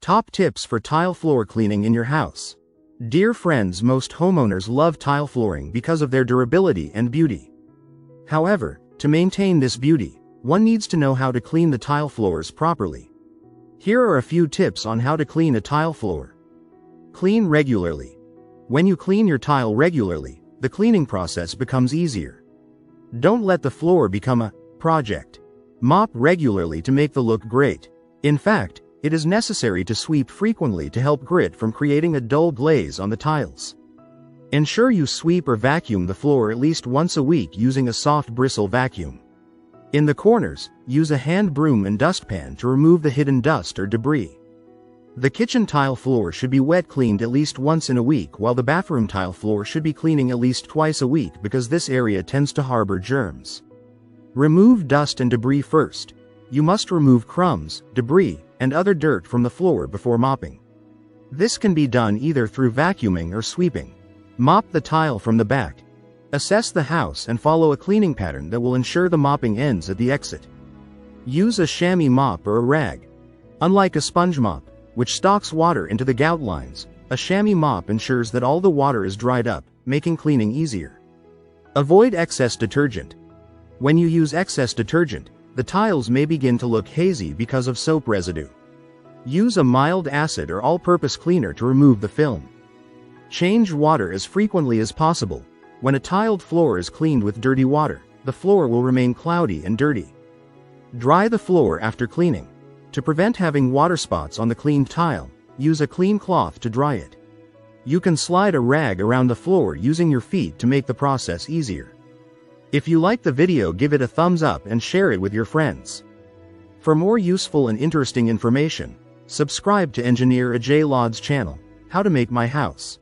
Top tips for tile floor cleaning in your house. Dear friends, most homeowners love tile flooring because of their durability and beauty. However, to maintain this beauty, one needs to know how to clean the tile floors properly. Here are a few tips on how to clean a tile floor. Clean regularly. When you clean your tile regularly, the cleaning process becomes easier. Don't let the floor become a project. Mop regularly to make the look great. In fact, it is necessary to sweep frequently to help grit from creating a dull glaze on the tiles. Ensure you sweep or vacuum the floor at least once a week using a soft bristle vacuum. In the corners, use a hand broom and dustpan to remove the hidden dust or debris. The kitchen tile floor should be wet cleaned at least once in a week, while the bathroom tile floor should be cleaning at least twice a week because this area tends to harbor germs. Remove dust and debris first. You must remove crumbs, debris, and other dirt from the floor before mopping. This can be done either through vacuuming or sweeping. Mop the tile from the back. Assess the house and follow a cleaning pattern that will ensure the mopping ends at the exit. Use a chamois mop or a rag. Unlike a sponge mop, which stalks water into the gout lines, a chamois mop ensures that all the water is dried up, making cleaning easier. Avoid excess detergent. When you use excess detergent, the tiles may begin to look hazy because of soap residue. Use a mild acid or all-purpose cleaner to remove the film. Change water as frequently as possible. When a tiled floor is cleaned with dirty water, the floor will remain cloudy and dirty. Dry the floor after cleaning. To prevent having water spots on the cleaned tile, use a clean cloth to dry it. You can slide a rag around the floor using your feet to make the process easier. If you like the video, give it a thumbs up and share it with your friends. For more useful and interesting information, subscribe to Engineer Ajay Lod's channel, How to Make My House.